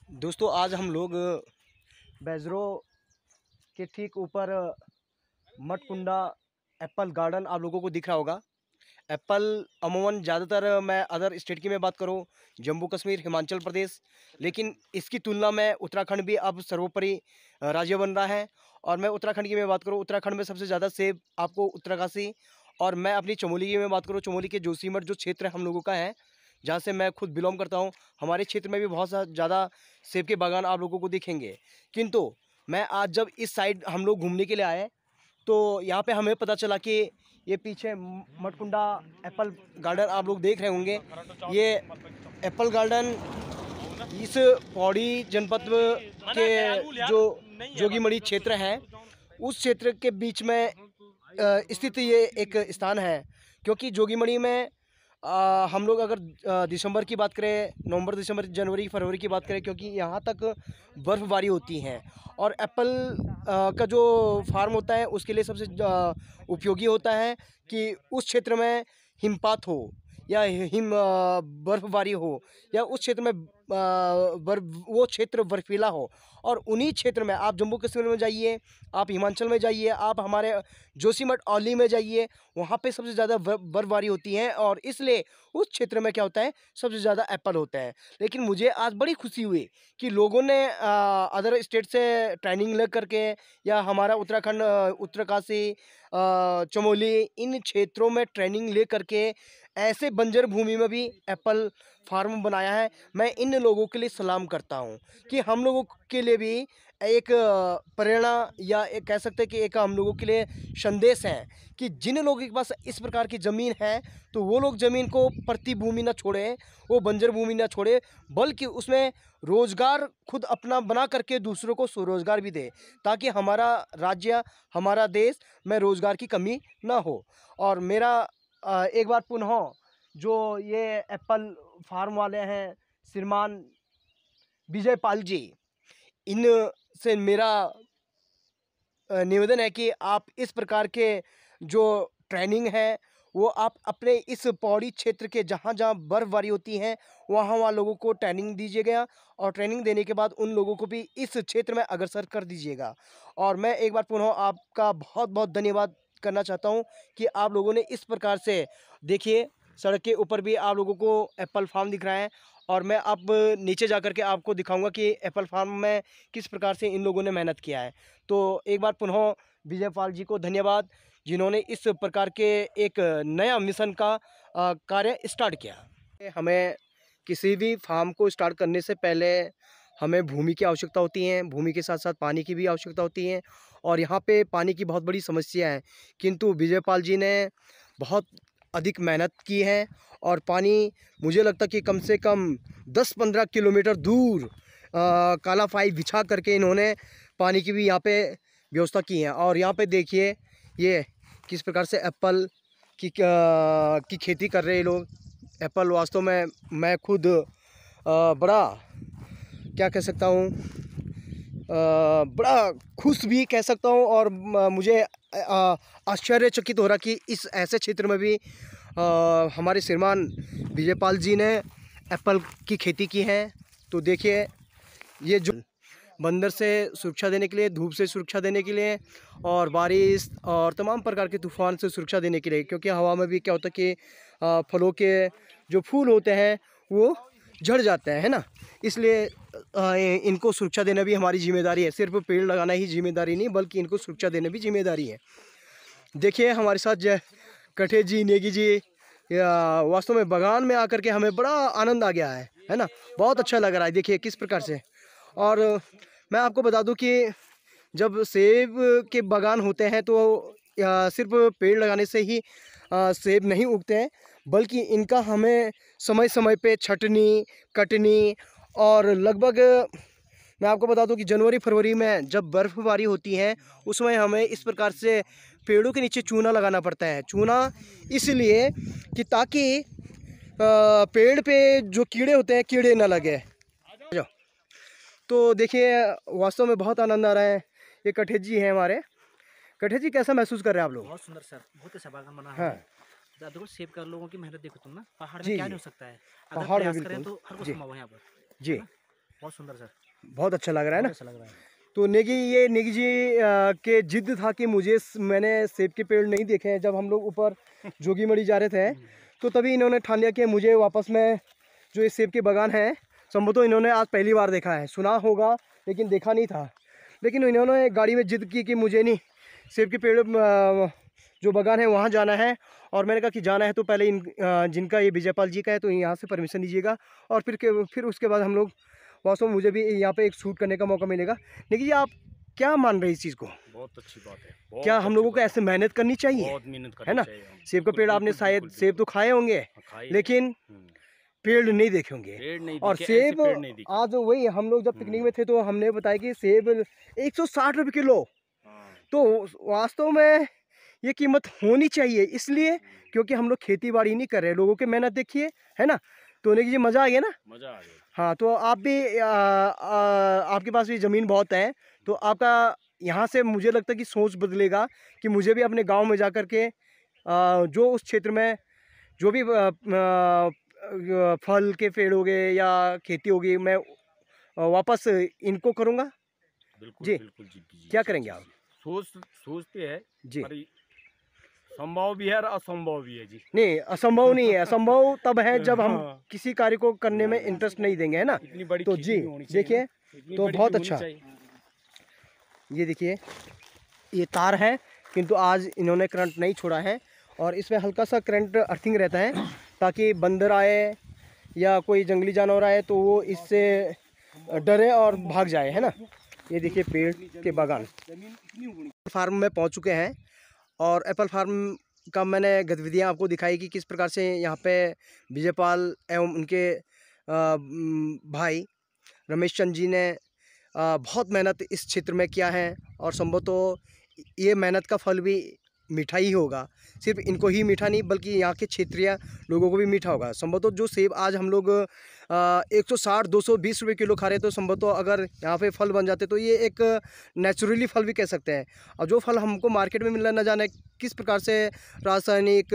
दोस्तों आज हम लोग बैजरो के ठीक ऊपर मटकुंडा एप्पल गार्डन आप लोगों को दिख रहा होगा। एप्पल अमूमन ज़्यादातर मैं अदर स्टेट की मैं बात करूं, जम्मू कश्मीर, हिमाचल प्रदेश, लेकिन इसकी तुलना में उत्तराखंड भी अब सर्वोपरि राज्य बन रहा है। और मैं उत्तराखंड की मैं बात करूं, उत्तराखंड में सबसे ज़्यादा सेब आपको उत्तरकाशी, और मैं अपनी चमोली की मैं बात करूं, चमोली के जोशीमठ जो क्षेत्र हम लोगों का है, जहाँ से मैं खुद बिलोंग करता हूँ, हमारे क्षेत्र में भी बहुत ज़्यादा सेब के बागान आप लोगों को दिखेंगे। किंतु मैं आज जब इस साइड हम लोग घूमने के लिए आए तो यहाँ पे हमें पता चला कि ये पीछे मटकुंडा एप्पल गार्डन आप लोग देख रहे होंगे। ये एप्पल गार्डन इस पौड़ी जनपद के जो जोगीमढ़ी क्षेत्र है, उस क्षेत्र के बीच में स्थित ये एक स्थान है। क्योंकि जोगीमढ़ी में हम लोग अगर दिसंबर की बात करें, नवंबर, दिसंबर, जनवरी, फरवरी की बात करें, क्योंकि यहाँ तक बर्फ़बारी होती है और एप्पल का जो फार्म होता है उसके लिए सबसे उपयोगी होता है कि उस क्षेत्र में हिमपात हो या बर्फ़बारी हो, या उस क्षेत्र में वो क्षेत्र बर्फीला हो। और उन्हीं क्षेत्र में आप जम्मू कश्मीर में जाइए, आप हिमाचल में जाइए, आप हमारे जोशीमठ औली में जाइए, वहाँ पे सबसे ज़्यादा बर्फबारी होती है और इसलिए उस क्षेत्र में क्या होता है, सबसे ज़्यादा एप्पल होता है। लेकिन मुझे आज बड़ी खुशी हुई कि लोगों ने अदर स्टेट से ट्रेनिंग ले करके, या हमारा उत्तराखंड, उत्तरकाशी, चमोली, इन क्षेत्रों में ट्रेनिंग ले करके ऐसे बंजर भूमि में भी एप्पल फार्म बनाया है। मैं इन लोगों के लिए सलाम करता हूँ कि हम लोगों के लिए भी एक प्रेरणा, या एक कह सकते हैं कि एक हम लोगों के लिए संदेश है कि जिन लोगों के पास इस प्रकार की ज़मीन है तो वो लोग ज़मीन को प्रति भूमि ना छोड़ें, वो बंजर भूमि ना छोड़े, बल्कि उसमें रोज़गार खुद अपना बना करके दूसरों को स्वरोज़गार भी दे, ताकि हमारा राज्य, हमारा देश में रोज़गार की कमी ना हो। और मेरा एक बार पुनः जो ये एप्पल फार्म वाले हैं, श्रीमान विजय पाल जी, इन से मेरा निवेदन है कि आप इस प्रकार के जो ट्रेनिंग है वो आप अपने इस पौड़ी क्षेत्र के जहाँ जहाँ बर्फबारी होती है वहाँ लोगों को ट्रेनिंग दीजिएगा, और ट्रेनिंग देने के बाद उन लोगों को भी इस क्षेत्र में अग्रसर कर दीजिएगा। और मैं एक बार पुनः आपका बहुत बहुत धन्यवाद करना चाहता हूँ कि आप लोगों ने इस प्रकार से, देखिए सड़क के ऊपर भी आप लोगों को एप्पल फार्म दिख रहा है, और मैं अब नीचे जा कर के आपको दिखाऊंगा कि एप्पल फार्म में किस प्रकार से इन लोगों ने मेहनत किया है। तो एक बार पुनः विजय पाल जी को धन्यवाद, जिन्होंने इस प्रकार के एक नया मिशन का कार्य स्टार्ट किया। हमें किसी भी फार्म को स्टार्ट करने से पहले हमें भूमि की आवश्यकता होती है, भूमि के साथ साथ पानी की भी आवश्यकता होती है, और यहाँ पे पानी की बहुत बड़ी समस्या है। किंतु विजय पाल जी ने बहुत अधिक मेहनत की है, और पानी मुझे लगता कि कम से कम 10-15 किलोमीटर दूर काला फाई बिछा करके इन्होंने पानी की भी यहाँ पे व्यवस्था की है। और यहाँ पे देखिए ये किस प्रकार से एप्पल की खेती कर रहे हैं लोग। एप्पल वास्तव में मैं खुद बड़ा, क्या कह सकता हूँ, बड़ा खुश भी कह सकता हूँ, और मुझे आश्चर्यचकित हो रहा कि इस ऐसे क्षेत्र में भी हमारे श्रीमान विजय पाल जी ने एप्पल की खेती की है। तो देखिए ये जो बंदर से सुरक्षा देने के लिए, धूप से सुरक्षा देने के लिए, और बारिश और तमाम प्रकार के तूफ़ान से सुरक्षा देने के लिए, क्योंकि हवा में भी क्या होता है कि फलों के जो फूल होते हैं वो झड़ जाते हैं, है ना। इसलिए इनको सुरक्षा देना भी हमारी जिम्मेदारी है। सिर्फ पेड़ लगाना ही जिम्मेदारी नहीं, बल्कि इनको सुरक्षा देना भी जिम्मेदारी है। देखिए हमारे साथ कठे जी, नेगी जी, वास्तव में बागान में आकर के हमें बड़ा आनंद आ गया है ना। बहुत अच्छा लग रहा है, देखिए किस प्रकार से। और मैं आपको बता दूं कि जब सेब के बागान होते हैं तो सिर्फ पेड़ लगाने से ही सेब नहीं उगते हैं, बल्कि इनका हमें समय समय पे छटनी, कटनी, और लगभग मैं आपको बता दूं कि जनवरी फरवरी में जब बर्फ़बारी होती है उस समय हमें इस प्रकार से पेड़ों के नीचे चूना लगाना पड़ता है। चूना इसलिए कि ताकि पेड़ पे जो कीड़े होते हैं, कीड़े ना लगे। तो देखिए वास्तव में बहुत आनंद आ रहा है। ये कठेत जी हैं हमारे। कठेत जी, कैसा महसूस कर रहे हैं आप लोग? बहुत सुंदर सर, बहुत अच्छा बागान बना हाँ है। देखो सेब कर लोगों की मेहनत देखो तुम ना, पहाड़ में जी क्या जी, नहीं हो सकता है। अगर पहाड़ में प्रयास करें बिल्कुल तो हर कुछ जी संभव है यहाँ पर, है जी। ना। बहुत सुंदर सर, बहुत अच्छा लग रहा है ना। बहुत अच्छा लग रहा है। तो नेगी जी के जिद था कि मैंने सेब के पेड़ नहीं देखे हैं। जब हम लोग ऊपर जोगीमढ़ी जा रहे थे तो तभी इन्होंने ठान लिया कि मुझे वापस में जो ये सेब के बागान हैं संभवतः इन्होंने आज पहली बार देखा है, सुना होगा लेकिन देखा नहीं था। लेकिन इन्होंने गाड़ी में जिद की कि मुझे नहीं सेब के पेड़ जो बागान है वहाँ जाना है। और मैंने कहा कि जाना है तो पहले जिनका ये विजयपाल जी का है तो यहाँ से परमिशन दीजिएगा और फिर उसके बाद हम लोग वास्तव में मुझे भी यहाँ पे एक शूट करने का मौका मिलेगा। लेकिन जी आप क्या मान रहे हैं इस चीज़ को? बहुत अच्छी बात है। क्या हम लोगों को ऐसे मेहनत करनी चाहिए? बहुत मेहनत है करनी ना। चाहिए। सेब का पेड़ आपने शायद सेब तो खाए होंगे लेकिन पेड़ नहीं देखे होंगे। और सेब आज वही हम लोग जब पिकनिक में थे तो हमने बताया कि सेब 160 रुपये किलो। तो वास्तव में ये कीमत होनी चाहिए, इसलिए क्योंकि हम लोग खेती बाड़ी नहीं कर रहे, लोगों की मेहनत देखिए, है ना। तो नेगी जी मज़ा आ गया ना? मज़ा आ गया। हाँ, तो आप भी आपके पास भी ज़मीन बहुत है तो आपका यहाँ से मुझे लगता है कि सोच बदलेगा कि मुझे भी अपने गांव में जा कर के जो उस क्षेत्र में जो भी फल के पेड़ हो गए या खेती होगी मैं वापस इनको करूँगा। बिल्कुल जी, बिल्कुल जी, क्या करेंगे आप? सोचते हैं जी, पर संभव भी है और असंभव भी है जी। नहीं असंभव नहीं है, असंभव तब है जब हम हाँ। किसी कार्य को करने में इंटरेस्ट नहीं देंगे, है ना। इतनी बड़ी तो खेती जी भी होनी चाहिए देखिए, ना। इतनी तो बड़ी बहुत भी होनी अच्छा। चाहिए। ये देखिए ये तार है किंतु आज इन्होंने करंट नहीं छोड़ा है और इसमें हल्का सा करंट अर्थिंग रहता है ताकि बंदर आए या कोई जंगली जानवर आए तो वो इससे डरे और भाग जाए, है ना। ये देखिए पेड़ के बागान फार्म में पहुंच चुके हैं और एप्पल फार्म का मैंने गतिविधियां आपको दिखाई कि किस प्रकार से यहाँ पे विजयपाल एवं उनके भाई रमेश चंद जी ने बहुत मेहनत इस क्षेत्र में किया है और संभवतः ये मेहनत का फल भी मीठा ही होगा। सिर्फ इनको ही मीठा नहीं बल्कि यहाँ के क्षेत्रीय लोगों को भी मीठा होगा। संभवतः जो सेब आज हम लोग 160-220 रुपये किलो खा रहे हैं तो संभवतः अगर यहाँ पे फल बन जाते तो ये एक नेचुरली फल भी कह सकते हैं। और जो फल हमको मार्केट में मिल रहा है न जाने किस प्रकार से रासायनिक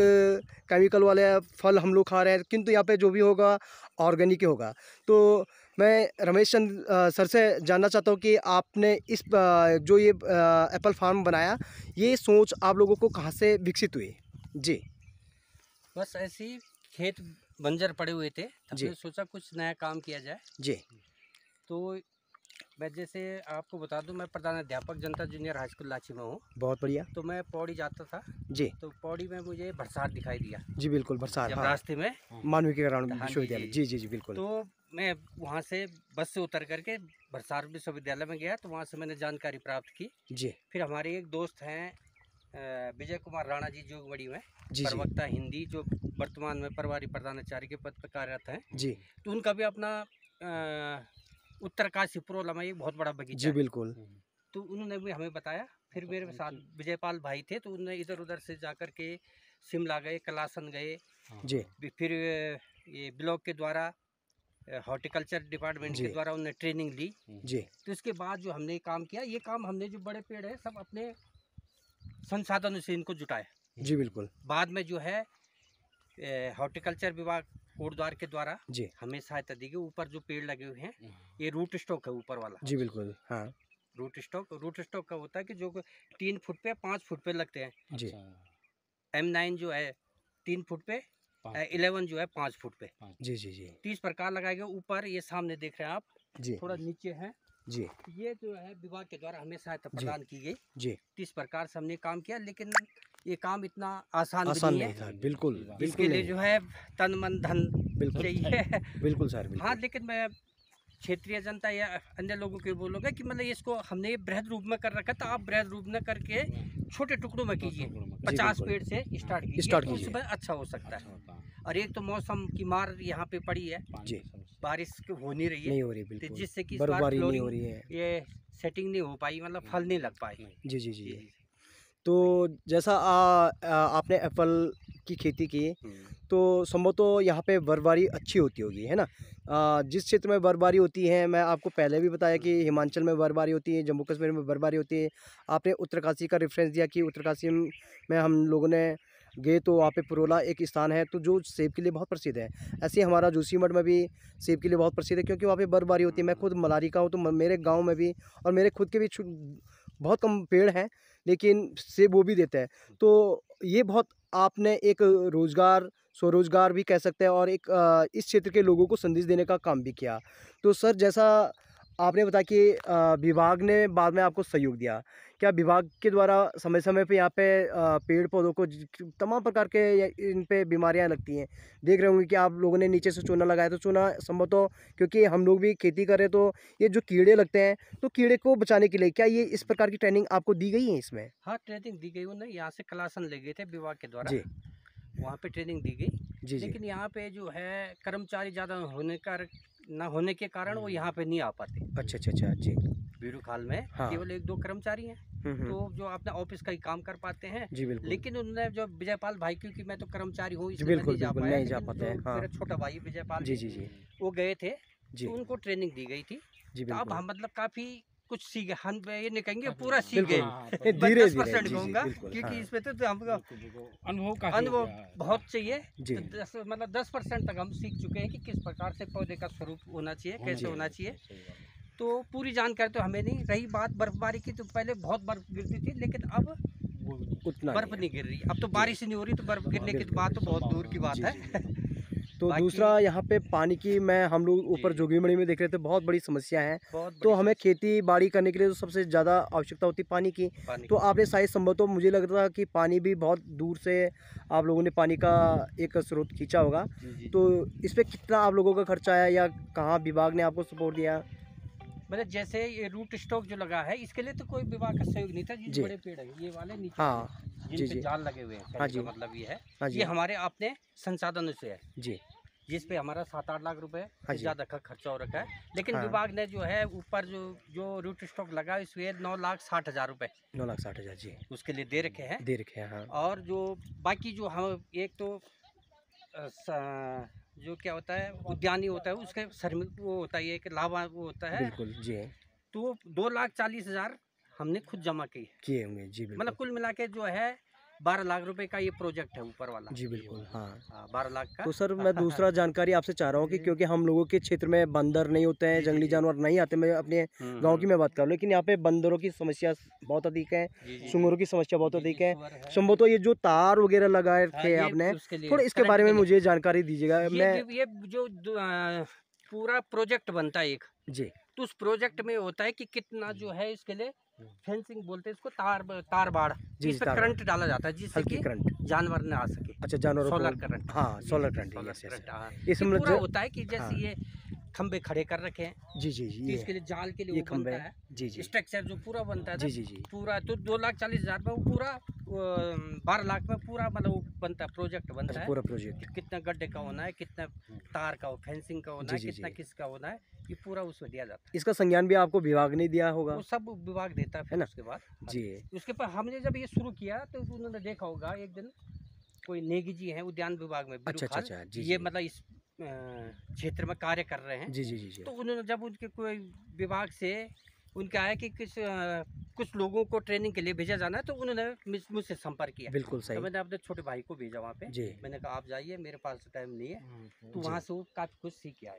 केमिकल वाले फल हम लोग खा रहे हैं, किंतु यहाँ पे जो भी होगा ऑर्गेनिक ही होगा। तो मैं रमेश चंद सर से जानना चाहता हूँ कि आपने इस जो ये एप्पल फार्म बनाया ये सोच आप लोगों को कहाँ से विकसित हुई? जी, बस ऐसे ही खेत बंजर पड़े हुए थे, जी। हमने सोचा कुछ नया काम किया जाए। जी, तो मैं जैसे आपको बता दूं, मैं प्रधान अध्यापक जनता जूनियर हाई स्कूल लाची में हूँ। बहुत बढ़िया। तो मैं पौड़ी जाता था, जी, तो पौड़ी में मुझे भरसार दिखाई दिया जी बिल्कुल बरसात, जब हाँ, रास्ते में। मानविकीकरण हाँ जी, विश्वविद्यालय। जी। जी जी जी बिल्कुल। तो मैं वहाँ से बस से उतर करके भरसार विश्वविद्यालय में गया, तो वहाँ से मैंने जानकारी प्राप्त की। जी फिर हमारे एक दोस्त हैं विजय कुमार राणा जी जोगबड़ी में, जी जी प्रवक्ता हिंदी, जो वर्तमान में प्रभारी प्रधानाचार्य के पद पर कार्यरत हैं। जी तो उनका भी अपना उत्तरकाशी पुरोला में एक बहुत बड़ा बगीचा जी है। बिल्कुल। तो उन्होंने भी हमें बताया। फिर मेरे साथ विजयपाल भाई थे, तो उन्होंने इधर उधर से जाकर के शिमला गए, कलासन गए, जी फिर ये ब्लॉक के द्वारा हॉर्टिकल्चर डिपार्टमेंट जी। के द्वारा उन्होंने ट्रेनिंग ली। जी तो इसके बाद जो हमने काम किया, ये काम हमने जो बड़े पेड़ है सब अपने संसाधनों से इनको जुटाए। जी बिल्कुल। बाद में जो है हॉर्टिकल्चर विभाग कोटद्वार के द्वारा जी हमें सहायता दी गई। ऊपर जो पेड़ लगे हुए हैं ये रूट स्टॉक है, ऊपर वाला जी बिल्कुल, हाँ रूट स्टॉक का होता है कि जो 3 फुट पे 5 फुट पे लगते हैं। जी M9 जो है 3 फुट पे, 11 जो है 5 फुट पे। जी जी जी 30 प्रकार लगाए गए। ऊपर ये सामने देख रहे हैं आप, जी थोड़ा नीचे है, जी ये जो है विभाग के द्वारा हमें सहायता प्रदान की गई। जी 30 प्रकार से हमने काम किया, लेकिन ये काम इतना आसान भी आसान नहीं नहीं है। था, बिल्कुल इसके बिल्कुल लिए नहीं। जो है तन मन धन बिल्कुल चाहिए। बिल्कुल सर बिल्कुल। हाँ, लेकिन मैं क्षेत्रीय जनता या अन्य लोगों के बोलूँगा कि मतलब इसको हमने ये बृहद रूप में कर रखा, तो आप बृहद रूप में करके छोटे टुकड़ों में कीजिए। 50 बिल्कुल। पेड़ से स्टार्ट कीजिए, उसमें अच्छा हो सकता है। और एक तो मौसम की मार यहाँ पे पड़ी है, जी बारिश हो नहीं रही है, नहीं हो रही तो बिल्कुल, जिससे कि इस बार बर्फबारी नहीं हो फ्लोरिंग रही है। ये सेटिंग नहीं हो पाई, मतलब फल नहीं लग पाए। जी जी जी। जी। तो जैसा आपने एप्पल की खेती की तो संभवतः यहाँ पे बर्फबारी अच्छी होती होगी, है ना। जिस क्षेत्र में बर्फबारी होती है, मैं आपको पहले भी बताया कि हिमाचल में बर्फबारी होती है, जम्मू कश्मीर में बर्फबारी होती है। आपने उत्तरकाशी का रेफरेंस दिया कि उत्तरकाशी में हम लोगों ने गए तो वहाँ पे पुरोला एक स्थान है तो जो सेब के लिए बहुत प्रसिद्ध है। ऐसे ही हमारा जोशीमठ में भी सेब के लिए बहुत प्रसिद्ध है क्योंकि वहाँ पे बर्फबारी होती है। मैं खुद मलारी का हूँ तो मेरे गांव में भी और मेरे खुद के भी बहुत कम पेड़ हैं लेकिन सेब वो भी देते हैं। तो ये बहुत आपने एक रोज़गार स्वरोज़गार भी कह सकते हैं और एक इस क्षेत्र के लोगों को संदेश देने का काम भी किया। तो सर जैसा आपने बताया कि विभाग ने बाद में आपको सहयोग दिया, क्या विभाग के द्वारा समय समय पे यहाँ पे पेड़ पौधों को तमाम प्रकार के इन पे बीमारियाँ लगती हैं, देख रहे होंगे कि आप लोगों ने नीचे से चूना लगाया तो चूना संभवतः क्योंकि हम लोग भी खेती कर रहे हैं तो ये जो कीड़े लगते हैं तो कीड़े को बचाने के लिए क्या ये इस प्रकार की ट्रेनिंग आपको दी गई है इसमें? हाँ, ट्रेनिंग दी गई उन्हें, यहाँ से क्लासन ले गए थे विभाग के द्वारा, जी वहाँ पे ट्रेनिंग दी गई। जी जी लेकिन यहाँ पे जो है कर्मचारी ज़्यादा ना होने के कारण वो यहाँ पे नहीं आ पाते। अच्छा अच्छा अच्छा जी बीड़ू खाल में हाँ। केवल 1-2 कर्मचारी हैं तो जो अपना ऑफिस का ही काम कर पाते हैं। जी बिल्कुल लेकिन उन्होंने जो विजयपाल भाई, क्योंकि मैं तो कर्मचारी हूँ जी इसलिए मैं बिल्कुल नहीं जा बिल्कुल पाया, नहीं जा लेकिन पाते हैं जो हाँ मेरा छोटा भाई विजयपाल जी जी जी वो गए थे जी तो उनको ट्रेनिंग दी गई थी। जी तो अब बिल्कुल हम मतलब काफ़ी कुछ सीख, हम ये नहीं कहेंगे पूरा सीख बिल्कुल गए, ये धीरे 10% धीरे जी कहूँगा, बिल्कुल क्योंकि हाँ इसमें तो हमको अनुभव बहुत चाहिए। जी तो 10% तक हम सीख चुके हैं कि किस प्रकार से पौधे का स्वरूप होना चाहिए, कैसे होना चाहिए। तो पूरी जानकारी तो हमें नहीं रही। बात बर्फबारी की, तो पहले बहुत बर्फ गिरती थी लेकिन अब उतना बर्फ नहीं गिर रही। अब तो बारिश ही नहीं हो रही, तो बर्फ गिरने की बिल्कुल, बात तो बहुत दूर की बात जी, है। तो बाकी- दूसरा यहाँ पे पानी की मैं हम लोग ऊपर जी। जोगीमढ़ी में देख रहे थे बहुत बड़ी समस्या है। बहुत तो बड़ी हमें खेती बाड़ी करने के लिए तो सबसे ज़्यादा आवश्यकता होती है पानी की। पानी तो आपने शायद संभवतः मुझे लग रहा कि पानी भी बहुत दूर से आप लोगों ने पानी का एक स्रोत खींचा होगा। जी। तो इस पे कितना आप लोगों का खर्चा आया या कहाँ विभाग ने आपको सपोर्ट दिया? मतलब जैसे ये रूट स्टॉक जो लगा है इसके लिए तो कोई विभाग का सहयोग नहीं था। जी। ये बड़े पेड़ है, ये वाले नीचे हाँ वाले, जी जिन पे जी जाल लगे हुए हैं, हाँ कहने जी का मतलब ये है हाँ जी ये हमारे अपने संसाधनों से है, जी जिस पे हमारा 7-8 लाख रुपए हाँ से जी ज़्यादा का खर्चा हो रखा है। लेकिन हाँ। विभाग ने जो है ऊपर जो रूट स्टॉक लगा इसमें 9,60,000 रुपए 9,60,000 जी उसके लिए दे रखे हैं। दे रखे हैं हाँ और जो बाकी जो हम एक तो जो क्या होता है उद्यानी होता है उसके श्रमिक वो होता है, एक लाभा वो होता है, बिल्कुल जी तो 2,40,000 हमने खुद जमा की। किए होंगे जी बिल्कुल मतलब कुल मिला के जो है 12 लाख रुपए का ये प्रोजेक्ट है ऊपर वाला। जी बिल्कुल हाँ। हाँ, 12 लाख का। तो सर मैं दूसरा जानकारी आपसे चाह रहा हूँ कि क्योंकि हम लोगों के क्षेत्र में बंदर नहीं होते हैं, जी, जंगली जी। जानवर नहीं आते, मैं अपने गांव की मैं बात कर रहा हूँ, लेकिन यहाँ पे बंदरों की समस्या बहुत अधिक है, सुंगरों की समस्या बहुत अधिक है। संभवतः ये जो तार वगैरह लगाए थे आपने, थोड़ा इसके बारे में मुझे जानकारी दीजिएगा। मैं ये जो पूरा प्रोजेक्ट बनता है एक, जी तो उस प्रोजेक्ट में होता है कि कितना जो है इसके लिए फेंसिंग बोलते हैं इसको, तार बाड़, जी, इस पे तार करंट डाला जाता है जिससे हल्की कि करंट जानवर न आ सके। अच्छा जानवरों सोलर को करंट, हाँ solar current solar yes yes current, हाँ। इस ये मतलब पूरा होता है कि जैसे हाँ। ये खंबे खड़े कर रखे हैं, जी जी तो जी इसके लिए जाल के लिए ये वो खंबे बनता है जी जी स्ट्रक्चर जो पूरा बनता है जी ना, जी जी पूरा तो 2,40,000 में वो पूरा 12 लाख में पूरा मतलब वो बनता है, प्रोजेक्ट बनता अच्छा है। पूरा प्रोजेक्ट कितना गड्ढे का होना है, कितना तार का, फेंसिंग का होना जी, है, जी, कितना जी। किसका होना है, ये पूरा उसमें दिया जाता इसका संज्ञान भी आपको विभाग ने दिया है। होगा वो सब विभाग देता है है फिर ना? उसके बाद। जी उसके बाद हमने जब ये शुरू किया तो उन्होंने देखा होगा एक दिन कोई नेगी जी हैं उद्यान विभाग में, अच्छा अच्छा बिरुखाल, अच्छा जी ये जी मतलब इस क्षेत्र में कार्य कर रहे हैं। जी जी जी जी तो उन्होंने जब उनके कोई विभाग से उनका है कि कुछ लोगों को ट्रेनिंग के लिए भेजा जाना है, तो उन्होंने मुझसे संपर्क किया। बिल्कुल तो सही मैंने अपने छोटे भाई को भेजा वहाँ पे, जी मैंने कहा आप जाइए, मेरे पास टाइम नहीं है। तो जी। वहाँ से वो काफ़ी कुछ सीख के आए।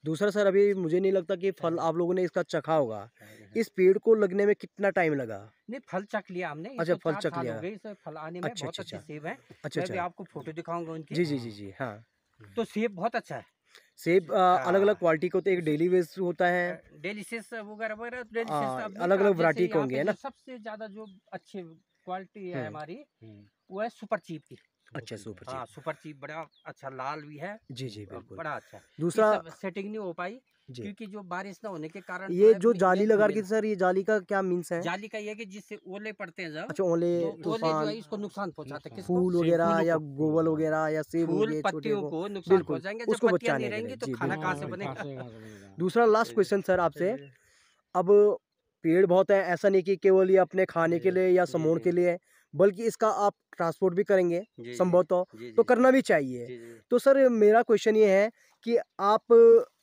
दूसरा सर अभी मुझे नहीं लगता कि फल आप लोगों ने इसका चखा होगा, इस पेड़ को लगने में कितना टाइम लगा? नहीं, फल चख लिया हमने। अच्छा, इसको फल 4 चख साल लिया। हो गए इसे फल आने में। अच्छा बहुत अच्छा अच्छे अच्छा सेब हैं। अच्छा मैं भी अच्छा आपको फोटो दिखाऊंगा उनकी। जी जी जी जी हाँ तो सेब बहुत अच्छा है। सेब अलग अलग क्वालिटी के होते हैं, एक डेली वेज होता है डेलिशियस वगैरह वगैरह, डेलिशियस अलग अलग वैरायटी के होंगे है ना? सबसे ज्यादा जो अच्छी क्वालिटी है हम्म। हमारी वो है सुपर चीप की। अच्छा सुपर हाँ, सुपर चीप बड़ा अच्छा लाल भी है, जी जी बिल्कुल बड़ा अच्छा है। दूसरा सेटिंग नहीं हो पाई जी क्योंकि जो बारिश ना होने के कारण ये है जो ये जाली लगा रखी मिल- थी सर, ये जाली का क्या मीन्स है? जाली का ये है कि जिससे ओले पड़ते हैं जब, अच्छा ओले तो ओले जो तूफान है इसको नुकसान पहुंचाते हैं। किसको? फूल वगैरह फूलों या को। गोबल वगैरह या सेब हो फूल गए छोटे पत्तियों को को नुकसान बिल्कुल, पहुंचाएंगे। जब उसको पत्तियां बचाने नहीं के रहेंगी लिए तो जी खाना कहाँ से बिल्कुल बनेगा? दूसरा लास्ट क्वेश्चन सर आपसे, अब पेड़ बहुत है, ऐसा नहीं कि केवल ये अपने खाने के लिए या जी, समोण जी। के लिए है, बल्कि इसका आप ट्रांसपोर्ट भी करेंगे जी, जी। संभवतः जी, तो जी। करना भी चाहिए। जी, जी। तो सर मेरा क्वेश्चन ये है कि आप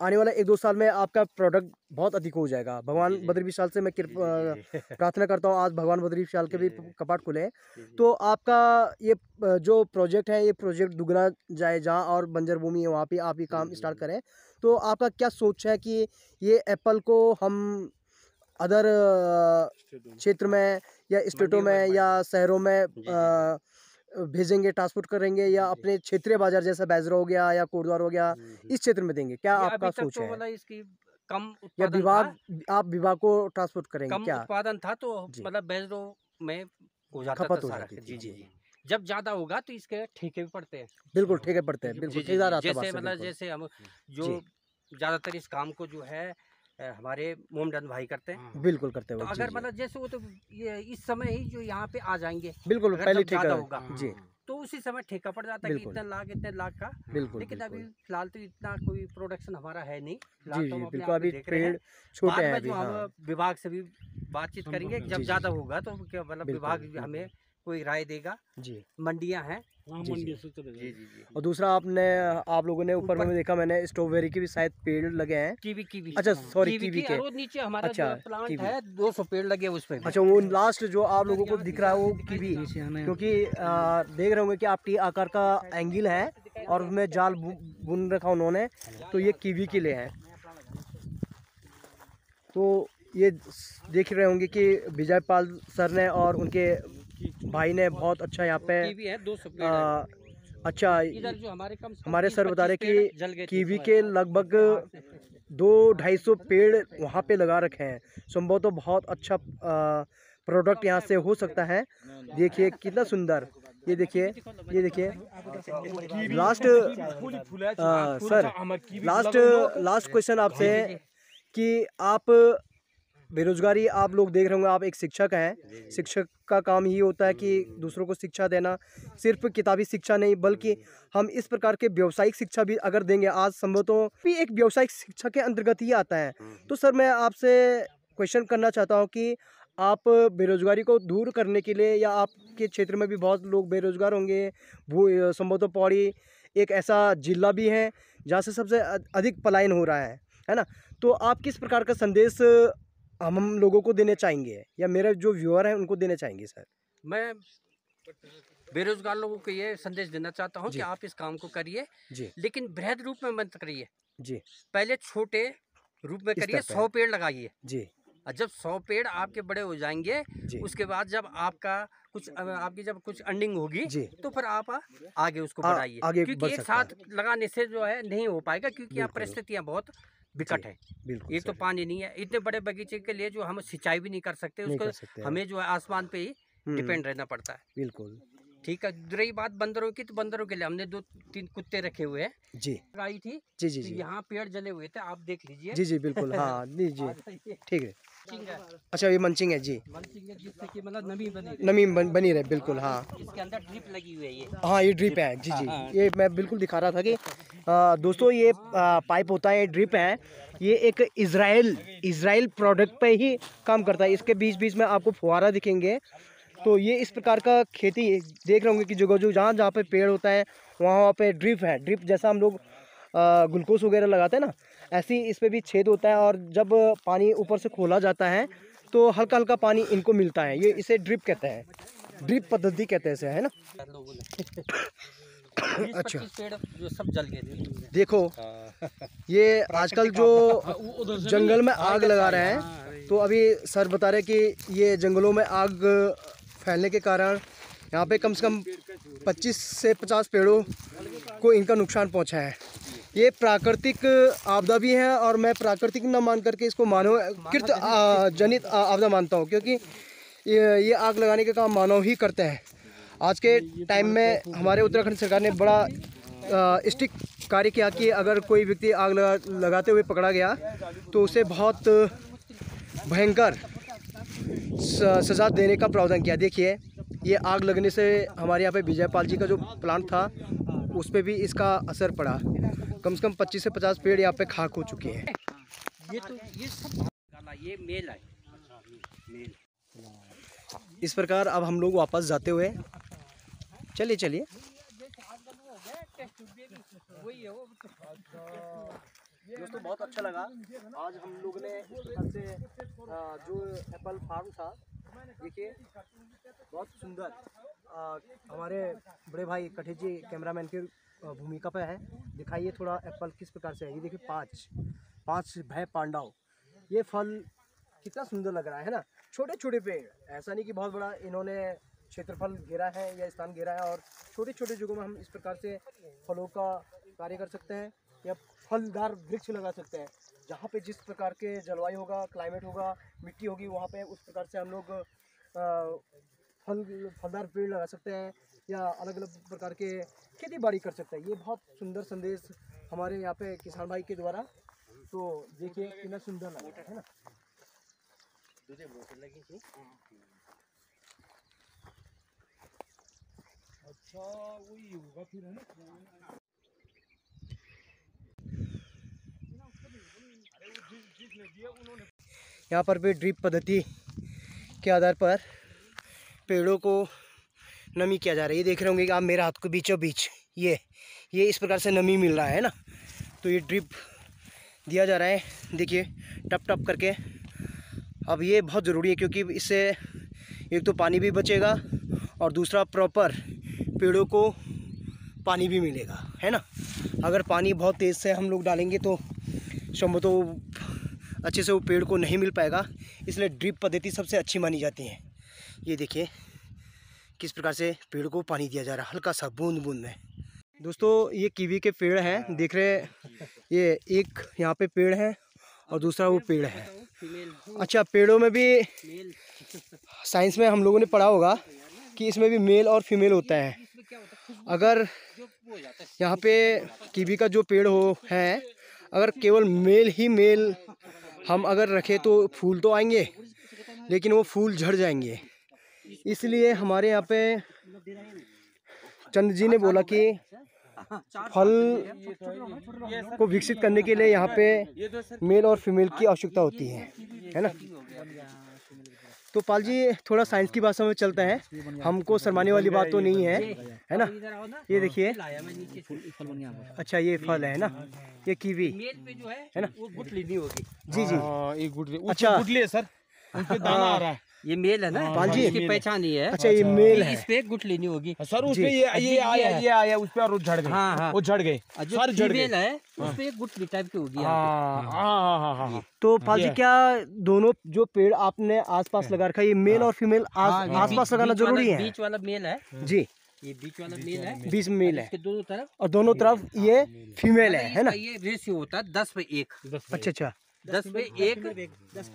आने वाला 1-2 साल में आपका प्रोडक्ट बहुत अधिक हो जाएगा। भगवान बद्री विशाल से मैं प्रार्थना करता हूँ आज भगवान बद्री विशाल के भी कपाट खुले हैं। तो आपका ये जो प्रोजेक्ट है, ये प्रोजेक्ट दुगना जाए, जहाँ और बंजर भूमि है वहाँ पे आप ये काम स्टार्ट करें। तो आपका क्या सोच है कि ये एप्पल को हम अदर क्षेत्र में या स्टेटों में या शहरों में भेजेंगे, ट्रांसपोर्ट करेंगे, या अपने क्षेत्रीय बाजार जैसा बैजरा हो गया या कोटद्वार हो गया, इस क्षेत्र में देंगे? क्या ये आपका अभी तक सोच तो है? मतलब इसकी कम या उत्पादन विभाग, था, आप विभाग को ट्रांसपोर्ट करेंगे कम क्या? उत्पादन था तो जी। मतलब बैजरों में हो जाता था खपत हो सारा। जाती थी, जी जी जी। जी। जब ज्यादा होगा तो इसके ठेके भी पड़ते हैं। बिल्कुल ठेके पड़ते हैं, जी बिल्कुल जी ठेकेदार जी। आता है बात जैसे से, मतलब बिल्कुल। जैसे हम जो जी, ज्यादातर इस काम को जो है हमारे मोमडन भाई करते हैं। बिल्कुल करते तो हो। जी, अगर जी। मतलब जैसे वो तो ये इस समय ही जो यहाँ पे आ जाएंगे, बिल्कुल, अगर पहले जब ज्यादा ठेका। होगा जी, तो उसी समय ठेका पड़ जाता है कि बिल्कुल, इतने लाख का। बिल्कुल, लेकिन अभी बिल्कुल। फिलहाल तो इतना कोई प्रोडक्शन हमारा है नहीं, फिलहाल जी, तो जी, हम अपने बिल्कुल आप में अभी देख रहे हैं। पेड़ छोटे बाद हैं में अभी, जो हम हाँ। विभाग से भी बातचीत करेंगे, जी, जब जी, ज्यादा जी। होगा तो क्या मतलब बिल्कुल, विभाग बिल्कुल। हमें कोई राय देगा। जी। मंडियां हैं। जी, जी। जी जी जी। और दूसरा आप लोगों ने ऊपर में ऊपर देखा मैंने स्ट्रॉबेरी के भी शायद पेड़ लगे हैं। कीवी कीवी अच्छा, सॉरी कीवी कीवी की के। और नीचे हमारा अच्छा, जो प्लांट कीवी। है 200 पेड़ लगे उस पे भी। अच्छा, वो लास्ट जो आप लोगों को दिख रहा है वो कीवी, क्योंकि देख रहे होंगे कि आप टी आकार का एंगल है और उसमें जाल बुन रखा उन्होंने, तो ये कीवी के लिए है। तो ये देख रहे होंगे कि विजय पाल सर ने और उनके भाई ने बहुत अच्छा यहाँ पे कीवी है 200 पेड़ है। आ, अच्छा, इधर जो हमारे कम से कम हमारे 20-25 सर बता रहे पेड़ कि जल गए थे कीवी इस के समय। लगभग 200-250 पेड़ वहाँ पे लगा रखे हैं। संभव तो बहुत अच्छा प्रोडक्ट यहाँ से हो सकता है। देखिए कितना सुंदर, ये देखिए, ये देखिए। लास्ट सर, लास्ट क्वेश्चन आपसे है कि आप बेरोजगारी, आप लोग देख रहे होंगे, आप एक शिक्षक हैं। शिक्षक का काम ही होता है कि दूसरों को शिक्षा देना, सिर्फ किताबी शिक्षा नहीं बल्कि हम इस प्रकार के व्यावसायिक शिक्षा भी अगर देंगे, आज संभव तो भी एक व्यावसायिक शिक्षा के अंतर्गत ही आता है। तो सर मैं आपसे क्वेश्चन करना चाहता हूँ कि आप बेरोजगारी को दूर करने के लिए, या आपके क्षेत्र में भी बहुत लोग बेरोजगार होंगे, वो संभव तो पौड़ी एक ऐसा जिला भी है जहाँ से सबसे अधिक पलायन हो रहा है ना? तो आप किस प्रकार का संदेश हम लोगों को देने चाहेंगे, या मेरे जो व्यूअर हैं उनको देने चाहेंगे सर? मैं बेरोजगार लोगों को ये संदेश देना चाहता हूँ जी। कि आप इस काम को करिए, जी, लेकिन बृहद रूप में मत करिए। जी। पहले छोटे रूप में इस करिए, तरह पे। 100 पेड़ लगाइए। जी, और जब 100 पेड़ आपके बड़े हो जाएंगे, जी। उसके बाद जब आपका आपकी जब कुछ अर्निंग होगी, जी। तो फिर आप आगे उसको बढ़ाइए। आगे क्योंकि बढ़ एक सकता है। साथ लगाने से जो है नहीं हो पाएगा, क्योंकि यहाँ बिल्कुल। परिस्थितियाँ बहुत विकट जी, है। बिल्कुल एक तो सर, पानी नहीं है, इतने बड़े बगीचे के लिए जो हम सिंचाई भी नहीं कर सकते, नहीं उसको कर सकते हैं। हमें जो है आसमान पे ही डिपेंड रहना पड़ता है। बिल्कुल। ठीक है। रही बात बंदरों की, तो बंदरों के लिए हमने 2-3 कुत्ते रखे हुए हैं। जी, लगाई थी, जी, जी, तो जी। यहाँ पेड़ जले हुए थे, आप देख लीजिए। जी, जी, बिल्कुल, हाँ, जी, जी, ये ठीक है। मंचिंग है, अच्छा, ये मंचिंग है जी, मंचिंग है जिससे कि मतलब नमी बनी, नमी बनी रहे, बिल्कुल, हाँ। इसके अंदर ड्रिप लगी हुई है ये। हाँ, ये ड्रिप है, जी, जी। हाँ। ये मैं बिल्कुल दिखा रहा था कि दोस्तों ये पाइप होता है, ड्रिप है, ये एक इज़राइल प्रोडक्ट पे ही काम करता है। इसके बीच बीच में आपको फुहारा दिखेंगे। तो ये इस प्रकार का खेती देख रहे होंगे कि जो जहाँ जहाँ पे पेड़ होता है वहाँ पे ड्रिप है। ड्रिप जैसा हम लोग ग्लूकोज वगैरह लगाते हैं ना, ऐसे ही इस पे भी छेद होता है, और जब पानी ऊपर से खोला जाता है तो हल्का हल्का पानी इनको मिलता है। ये इसे ड्रिप कहते हैं, ड्रिप पद्धति कहते हैं इसे, है ना? लोगों ने 20-25 पेड़ जो सब जल गए थे। देखो, ये आजकल जो जंगल में आग लगा रहे हैं, तो अभी सर बता रहे कि ये जंगलों में आग फैलने के कारण यहाँ पे कम से कम 25 से 50 पेड़ों को इनका नुकसान पहुँचा है। ये प्राकृतिक आपदा भी है, और मैं प्राकृतिक न मान करके इसको मानवकृत जनित आपदा मानता हूँ, क्योंकि ये आग लगाने का काम मानव ही करते हैं। आज के टाइम में हमारे उत्तराखंड सरकार ने बड़ा स्ट्रिक्ट कार्य किया कि अगर कोई व्यक्ति आग लगाते हुए पकड़ा गया तो उसे बहुत भयंकर सज़ा देने का प्रावधान किया। देखिए, ये आग लगने से हमारे यहाँ पे विजयपाल जी का जो प्लांट था उस पर भी इसका असर पड़ा। कम से कम 25 से 50 पेड़ यहाँ पे खाक हो चुके हैं। ये सब ये मेल है, मेल। इस प्रकार अब हम लोग वापस जाते हुए, चलिए। वही है वो। दोस्तों बहुत अच्छा लगा। आज हम लोग ने इस प्रकार से जो एप्पल फार्म था, देखिए बहुत सुंदर। हमारे बड़े भाई कठे जी कैमरामैन की भूमिका पे है। दिखाइए थोड़ा एप्पल किस प्रकार से है। ये देखिए पांच भय पांडव। ये फल कितना सुंदर लग रहा है ना। छोटे छोटे पेड़, ऐसा नहीं कि बहुत बड़ा इन्होंने क्षेत्रफल घेरा है या स्थान घेरा है, और छोटे छोटे जगहों में हम इस प्रकार से फलों का कार्य कर सकते हैं या फलदार वृक्ष लगा सकते हैं। जहाँ पे जिस प्रकार के जलवायु होगा, क्लाइमेट होगा, मिट्टी होगी, वहाँ पे उस प्रकार से हम लोग फलदार पेड़ लगा सकते हैं या अलग अलग प्रकार के खेती बाड़ी कर सकते हैं। ये बहुत सुंदर संदेश हमारे यहाँ पे किसान भाई के द्वारा। तो देखिए कितना सुंदर लग रहा है ना। अच्छा वही होगा फिर, है ना। यहाँ पर भी ड्रिप पद्धति के आधार पर पेड़ों को नमी किया जा रहा है। ये देख रहे होंगे कि आप मेरे हाथ को बीचों बीच ये इस प्रकार से नमी मिल रहा है ना। तो ये ड्रिप दिया जा रहा है, देखिए टप टप करके। अब ये बहुत ज़रूरी है क्योंकि इससे एक तो पानी भी बचेगा और दूसरा प्रॉपर पेड़ों को पानी भी मिलेगा, है ना। अगर पानी बहुत तेज़ से हम लोग डालेंगे तो संभवतः अच्छे से वो पेड़ को नहीं मिल पाएगा, इसलिए ड्रिप पद्धति सबसे अच्छी मानी जाती है। ये देखिए किस प्रकार से पेड़ को पानी दिया जा रहा है, हल्का सा बूंद बूंद में। दोस्तों ये कीवी के पेड़ हैं, देख रहे हैं। ये एक यहाँ पे पेड़ है और दूसरा वो पेड़ है। अच्छा, पेड़ों में भी साइंस में हम लोगों ने पढ़ा होगा कि इसमें भी मेल और फीमेल होता है। अगर यहाँ पे कीवी का जो पेड़ है, अगर केवल मेल हम अगर रखें तो फूल तो आएंगे, लेकिन वो फूल झड़ जाएंगे। इसलिए हमारे यहाँ पे चंद जी ने बोला कि फल को विकसित करने के लिए यहाँ पे मेल और फीमेल की आवश्यकता होती है ना। तो पाल जी थोड़ा साइंस की भाषा में चलता है, हमको शर्माने वाली बात तो नहीं है ना। ये देखिए, अच्छा ये फल है ना, ये कीवी है ना। वो गुठली नहीं होगी। जी जी, एक गुटली, अच्छा गुटली है सर, उनपे दाना आ रहा है। ये मेल है ना, पाल जी इसकी पहचान ही है। अच्छा ये मेल है, इस पे गुठली नहीं होगी सर। उसपे ये आया उस पे और झड़ गए। हाँ हाँ, वो झड़ गए, जो सर झड़ गए। फीमेल है उस पे एक गुठली टाइप की होगी। हाँ। तो पाल जी क्या दोनों जो पेड़ आपने आसपास लगा रखा है, ये मेल और फीमेल आसपास लगाना जरूरी है? बीच वाला मेल है जी, ये बीच वाला मेल है, बीच में मेल है, इसके दोनों तरफ, और दोनों तरफ ये फीमेल है ना। ये रेशियो होता है 10/1। अच्छा अच्छा, 10/1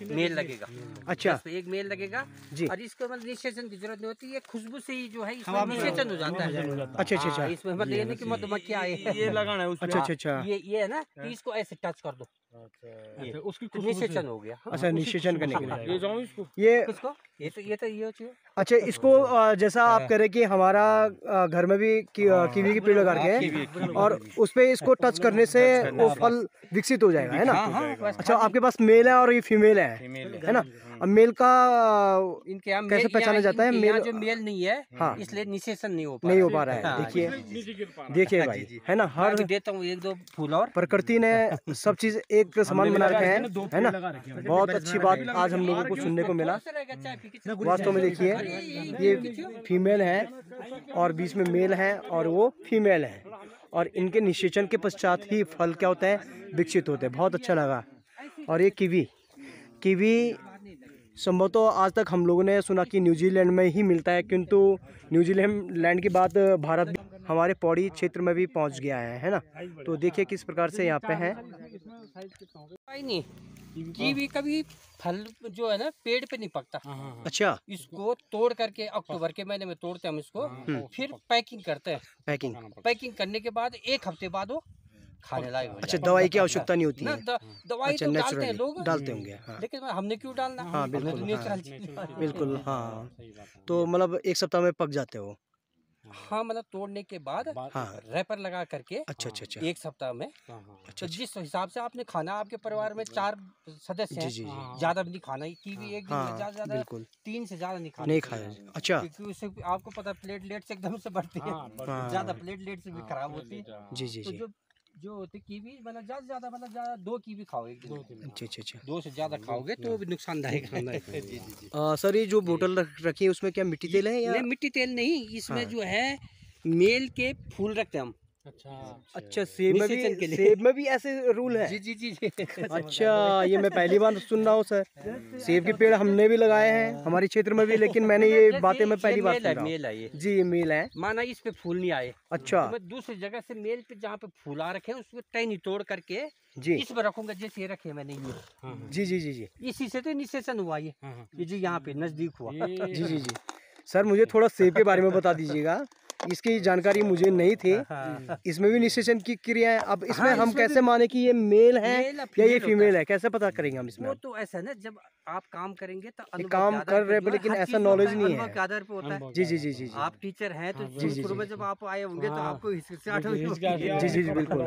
मेल लगेगा। अच्छा 10/1 मेल लगेगा जी। और इसको मतलब निषेचन की जरूरत नहीं होती, ये खुशबू से ही जो है इसमें निषेचन हो जाता है। अच्छा अच्छा अच्छा, इसमें मतलब ये नहीं कि मधुमक्खी आए। ये लगाना है उसपे। अच्छा अच्छा अच्छा, ये है ना, तो इसको ऐसे टच कर दो, अच्छा, उसकी तो निषेचन हो गया। अच्छा निषेचन करने के लिए ले जाऊं इसको। ये किसको? ये हो चाहिए। अच्छा, इसको जैसा आप कह रहे कि हमारा घर में भी कीवी के पेड़ लगा रखे हैं और उस पे इसको टच करने से वो फल विकसित हो जाएगा, है ना। अच्छा, आपके पास मेल है और ये फीमेल है ना। अब मेल का इनके यहाँ कैसे पहचाना जाता है? मेल जो मेल नहीं है, हाँ, इसलिए निषेचन नहीं हो पा रहा है। देखिए भाई, है ना, हर देता हूँ 1-2 फूल और। प्रकृति ने सब चीज एक समान बना रखे हैं, है ना। बहुत अच्छी बात आज हम लोगों को सुनने को मिला। वास्तव में देखिए, ये फीमेल है और बीच में मेल है और वो फीमेल है, और इनके निषेचन के पश्चात ही फल क्या होता है, विकसित होते हैं। बहुत अच्छा लगा। और ये कीवी संभवतः आज तक हम लोगों ने सुना कि न्यूजीलैंड में ही मिलता है, किंतु न्यूजीलैंड के बाद भारत भी हमारे पौड़ी क्षेत्र में भी पहुंच गया है ना। तो देखिए किस प्रकार से यहाँ पे है। नहीं, कीवी कभी फल जो है ना पेड़ पे नहीं पकता। अच्छा, इसको तोड़ करके अक्टूबर के महीने में तोड़ते हैं हम इसको, फिर पैकिंग करते हैं। पैकिंग करने के बाद 1 हफ्ते बाद वो खाने लायक हो जाता है। अच्छा, दवाई की आवश्यकता नहीं होती ना, है? दवाई अच्छा, तो डालते हैं लोग, डालते होंगे, हाँ। लेकिन हमने क्यों डालना? हाँ बिल्कुल, नेचुरल हाँ, बिल्कुल, हाँ। तो मतलब 1 सप्ताह में पक जाते हो? हाँ, मतलब तोड़ने के बाद हाँ, रैपर लगा करके। अच्छा अच्छा अच्छा, 1 सप्ताह में। अच्छा, तो जिस हिसाब से आपने खाना, आपके परिवार में 4 सदस्य हैं, जी। ज्यादा भी नहीं खाना। कीवी एक दिन में ज्यादा बिल्कुल 3 से ज्यादा नहीं खाना, नहीं खाया। अच्छा, क्योंकि उससे आपको पता प्लेटलेट्स एकदम से बढ़ती है, ज्यादा प्लेटलेट्स भी खराब होती है। जी जी तो जी, जो जो होती कीवी मतलब ज्यादा से ज्यादा मतलब ज्यादा 2 कीवी खाओ एक दिन में। अच्छा अच्छा अच्छा। 2 से ज्यादा खाओगे तो भी नुकसानदायक है। जी जी जी। सर ये जो बोतल रखी है उसमें क्या मिट्टी तेल है या? नहीं मिट्टी तेल नहीं, इसमें हाँ। जो है मेल के फूल रखते हैं हम। अच्छा सेब में निषेचन के भी, लिए। सेब में भी ऐसे रूल है? जी जी जी जी। अच्छा ये मैं पहली बार सुन रहा हूँ सर। सेब के पेड़ हमने भी लगाए हैं हमारे क्षेत्र में भी, लेकिन मैंने ये बातें मैं पहली बार सुन रहा हूँ। मेल है ये। जी ये मेल है। माना इस पे फूल नहीं आए अच्छा तो मैं दूसरी जगह से मेल पे जहाँ पे फूल आ रखे हैं उसमें टहनी तोड़ करके जी इस पे रखूंगा, जैसे ये रखे मैंने ये। जी जी जी जी इसी से तो निषेचन हुआ ये जो यहाँ पे नजदीक हुआ। जी जी जी। सर मुझे थोड़ा सेब के बारे में बता दीजिएगा, इसकी जानकारी मुझे नहीं थी। इसमें भी निषेचन की क्रिया है। अब इसमें हाँ, हम इसमें कैसे माने कि ये मेल है मेल या ये होता फीमेल है, कैसे पता करेंगे हम इसमें? वो तो ऐसा है ना, जब आप काम करेंगे तो अनुभव काम के आधार कर पे रहे जो पे है, लेकिन हर ऐसा चीज़ नॉलेज होता नहीं अनुभव है। के आधार पे होता है। जी जी जी जी जी आप टीचर हैं तो जी, जी, शुरू में जी। जब आप आए होंगे तो हाँ। आपको हिचकिचाहट होगी। जी जी जी बिल्कुल।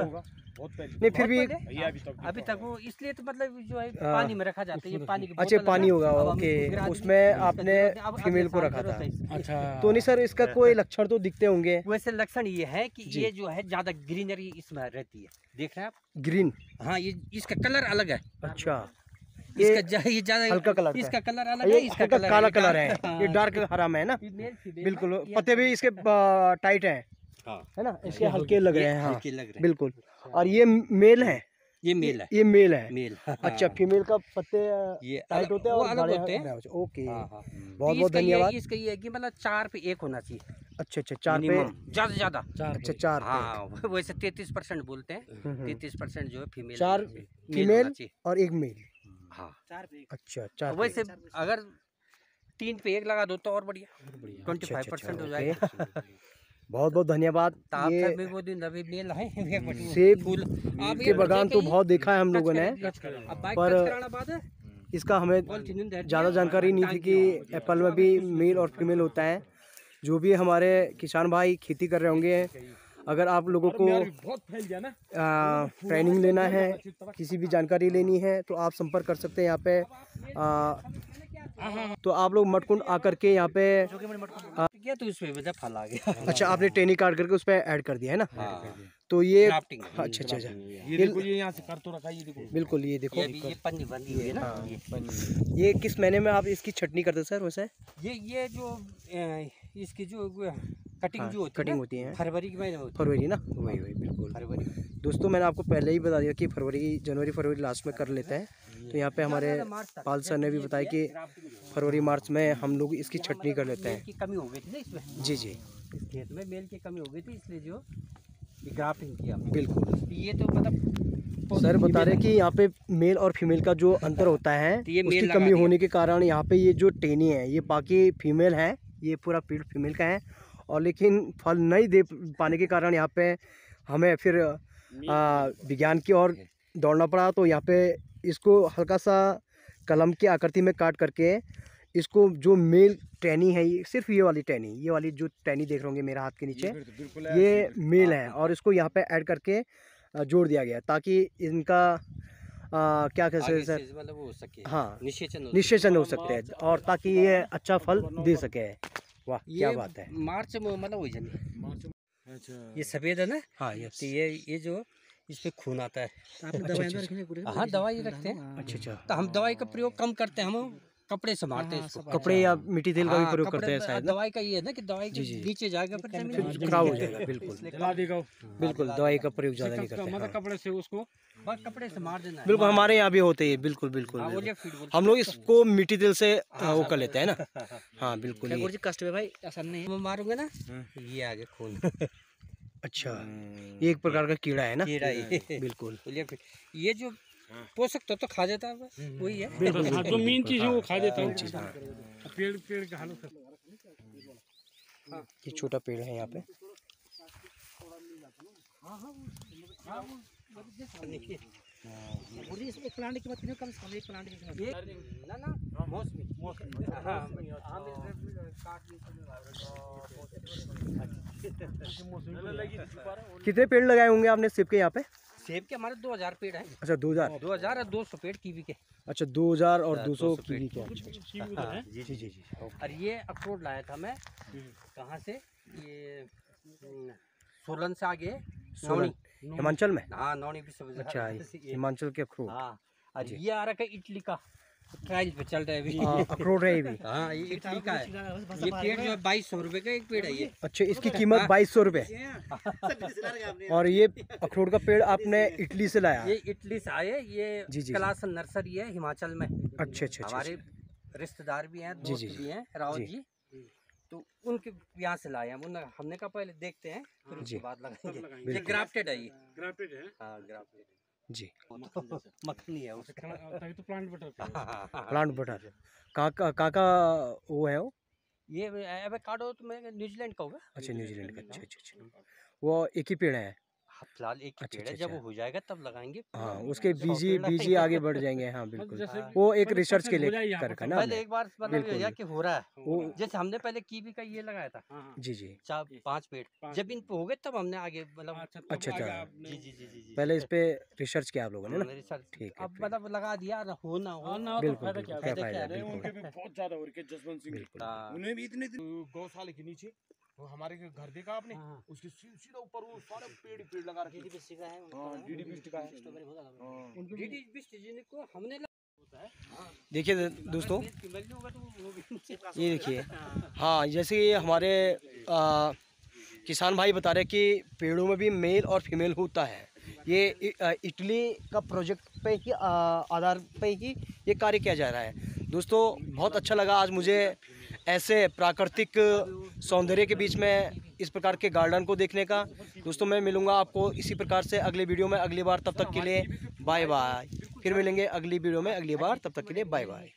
बहुत पहले। नहीं फिर भी ये अभी तक वो इसलिए तो मतलब जो है हाँ। पानी में रखा जाता है, ये पानी की अच्छा बोतल है पानी ना, होगा, अब हम ओके। इसको गिरा देंगे, उसमें इसका आपने जरूरत नहीं, अब अगले फीमेल को साल रखा जरूरत था। है इसकी। अच्छा तो नहीं सर इसका कोई लक्षण तो दिखते होंगे? वैसे लक्षण ये है कि जी। ये जो है ज्यादा ग्रीनरी इसमें रहती है, देख रहे हैं आप? ग्रीन। हाँ ये इसका कलर अलग है। अच्छा ये ज्यादा हल्का कलर का इसका कलर अलग ये है, इसका हल्का कलर काला है, कलर है, हाँ। ये डार्क हरा में है ना? फीमेल फीमेल बिल्कुल। ना, ये पत्ते भी इसके टाइट हैं हाँ। है ना, इसके हल्के लग रहे ये हैं। हाँ हल्के लग रहे हैं। बिल्कुल। और ये मेल है? ये मेल है। ये मेल है। मेल। अच्छा फीमेल का पत्ते ये टाइट अलग- होते हैं वो और अलग बड़े होते हैं। हरे होते हैं। ओके हाँ, हाँ। बहुत बहुत इसका ये- धन्यवाद। इसका ये है कि मतलब 4 पे 1 होना चाहिए अच्छा अच्छा 4 पे मिनिमम, ज्यादा से ज्यादा। अच्छा 4 पे हाँ वैसे 33% बोलते हैं, 33% जो है फीमेल 4 मेल फीमेल होना चाहिए। और 1 मेल। हाँ अच्छा 4 वैसे अगर 3 पे 1 लगा दो तो और बढ़िया, 25% हो जाएगा। बहुत बहुत धन्यवाद। ताप ये तक भी वो दिन अभी मेल है सेब फूल आप के बागान तो बहुत देखा है हम लोगों ने, पर पर बाद है इसका हमें ज़्यादा जानकारी नहीं थी कि एप्पल में भी मेल और फीमेल होता है। जो भी हमारे किसान भाई खेती कर रहे होंगे, अगर आप लोगों को बहुत फैल गया ना। ट्रेनिंग लेना है, किसी भी जानकारी लेनी है तो आप संपर्क कर सकते हैं यहाँ पे। तो आप लोग मटकुंड आकर के यहाँ पे क्या तो इसमें वजह फल आ गया। अच्छा आपने ट्रेनिंग कार्ड करके उस पर ऐड कर दिया है ना? हाँ। तो ये ग्राफ्टिंग है। अच्छा अच्छा अच्छा ये देखो ये यहाँ से कर तो रखा है, ये देखो। बिल्कुल ये देखो ये पन्नी बंधी हुई है ना। हाँ। ये किस महीने में आप इसकी छटनी करते सर वैसे? ये जो इसकी जो कटिंग हाँ, जो होती है कटिंग ना, होती है फरवरी के महीने में होती फरवरी ना? वही वही बिल्कुल। है, फरवरी में। दोस्तों मैंने आपको पहले ही बता दिया कि जनवरी फरवरी लास्ट में कर लेते हैं। तो यहाँ पे हमारे पाल सर ने भी बताया कि फरवरी मार्च में हम लोग इसकी छटनी कर लेते मेल हैं। की कमी हो गई थी ना इसमें, जी जी इस खेत में मेल की कमी हो गई थी, इसलिए जो ये ग्राफ्टिंग किया हमने। बिल्कुल। ये तो मतलब सर बता रहे कि यहाँ पे मेल और फीमेल का जो अंतर होता है तो ये उसकी मेल लगा कमी दिया। होने के कारण यहाँ पे ये जो टेनी है ये बाकी फीमेल है, ये पूरा पेड़ फीमेल का है, और लेकिन फल नहीं दे पाने के कारण यहाँ पे हमें फिर विज्ञान की ओर दौड़ना पड़ा। तो यहाँ पे इसको हल्का सा कलम की आकृति में काट करके इसको जो मेल टहनी है, ये सिर्फ ये वाली टहनी, ये वाली जो टहनी देख रहे होंगे मेरा हाथ के नीचे, ये मेल है और इसको यहाँ पे ऐड करके जोड़ दिया गया ताकि इनका क्या कह सकते हैं सर, मतलब वो हो सके, हाँ निषेचन हो सकते हैं और ताकि ये अच्छा फल दे सके। वाह क्या बात है। मार्च में मतलब हो जाने अच्छा ये सफेद है ना। हाँ यस तो ये जो इस पे खून आता है। अच्छा हाँ दवाई रखते हैं। अच्छा अच्छा तो हम दवाई का प्रयोग कम करते हैं, हम कपड़े से मारते हैं इसको। कपड़े या मिट्टी तेल का भी हाँ, प्रयोग कपड़े करते हैं में शायद ना? दवाई का ये है ना कि दवाई जी, जी। नीचे जाएगा फिर जमीन में फिर खराब हो जाएगा। बिल्कुल जला देगा वो। बिल्कुल दवाई का प्रयोग ज़्यादा नहीं करते मतलब हैं। कपड़े से उसको बस कपड़े से मार देना है। बिल्कुल हमारे यहाँ भी होते हैं। बिल्कुल बिल्कुल हाँ, बिल्कुल। ओलिया फीड बोलते हम लोग इसको मिट्टी तेल से वो कर लेते हैं ना। हाँ बिल्कुल ये। जी कष्ट है भाई, आसान नहीं है। हैं। मारूंगे ना ये आगे खून अच्छा ये एक प्रकार का कीड़ा है ना? कीड़ा ये बिल्कुल ओलिया फीड, ये जो पोषक तत्व तो खा जाता है बस वही है। हाँ, जो मेन चीज है वो खा देता मेन चीज़, हाँ। है। पेड़ का हालत ये छोटा पेड़ है यहाँ पे। और इसमें एक प्लांट की बात करें, कम से कम एक प्लांट की ये ना ना मौसमी हाँ कितने पेड़ लगाए होंगे आपने सेब के यहाँ पे? सेब के हमारे 2000 पेड़ हैं। अच्छा 2000। 2000 और 200 पेड़ कीवी के। अच्छा 2000 और 200 200 कीवी के। हाँ, जी जी जी जी। और ये अखरोट लाया था मैं कहाँ से, ये सोलन से आगे सोलन हिमाचल में? हाँ, नॉन विश्वविद्यालय। अच्छा, हिमाचल के अखरोट। हाँ, और जी। ये आ रखा है इटली का, ट्रायल पे चल रहा है अभी। अखरोट है ये भी? हाँ, ये इटली का है। ये पेड़ जो है 2200 रुपए का एक पेड़ है ये। अच्छा, इसकी कीमत 2200 रुपये। और ये अखरोट का पेड़ आपने इटली से लाया? ये इटली से आए, ये जी, जी। कैलाश नर्सरी है हिमाचल में। अच्छा अच्छा अच्छा। हमारे रिश्तेदार भी हैं, जी, दोस्त जी, जी। भी हैं, रावत जी। जी, तो उनके यहाँ से लाए हम। हमने कहा पहले देखते हैं, फिर जी। उसके बाद लगाएंगे। ये बिल्कुल। ग्राफ्टेड है ये। ग्राफ्टेड है। हाँ, ग्राफ्टेड जी। मखनी है उसका। तभी तो प्लांट बटर का है। Plant butter. कहाँ का वो है वो? ये एवोकाडो तो मैं न्यूजीलैंड का होगा। अच्छा, न्यूजीलैंड का। अच्छा अच्छा अच्छा। वो एक ही पेड़ है? हाँ, फिलहाल एक ही अच्छा, पेड़ है, अच्छा, जब वो अच्छा। हो जाएगा तब लगाएंगे। हाँ, उसके 100 बीजी पेड़ बीजी लगाएंगे। आगे बढ़ जाएंगे। हाँ बिल्कुल। जैसे वो एक मतलब रिसर्च के success हो लिए जाए यहाँ कर पर ना पहले हमने। एक बार मतलब बिल्कुल, भैया कि हो रहा है। वो जैसे हमने पहले कीवी का ये लगाया था, हाँ, हाँ। जी जी। 4-5 पेड़। पाँच जब इन पे हो गए तब हमने आगे मतलब अच्छा, तब अच्छा, आगे अच्छा। आपने- जी जी जी जी जी। पहले इस पे रिसर्च किया आप लोगों ने ना? मेरे साथ ठीक है, अब मतलब लगा दिया, हो ना हो। हाँ, ना हो तो बिल्कुल फायदा बिल्कुल। क्या क्या फायदा फायदा क्या है, है? है? उनके बिल्कुल भी बहुत ज्यादा हो रही है, जसवंत सिंह बिल्कुल। हाँ। उन्हें भी इतने गौशाले के नीचे वो हमारे घर देखा आपने, हाँ। उसके सीधा ऊपर वो सारे पेड़ ही पेड़ लगा रखे हैं। हाँ, डीडी बिस्ट का है। हाँ। उनके भी- डीडी बिस्ट जिनको हमने देखिए दोस्तों, वैल्यू होगा तो वो भी ये देखिए। हाँ, जैसे ये हमारे किसान भाई बता रहे कि पेड़ों में भी मेल और फीमेल होता है। ये इटली का प्रोजेक्ट पे ही आधार पे ही ये कार्य किया जा रहा है। दोस्तों, बहुत अच्छा लगा आज मुझे ऐसे प्राकृतिक सौंदर्य के बीच में इस प्रकार के गार्डन को देखने का। दोस्तों, मैं मिलूँगा आपको इसी प्रकार से अगले वीडियो में अगली बार। तब तक के लिए बाय बाय। फिर मिलेंगे अगली वीडियो में अगली बार। तब तक के लिए बाय बाय।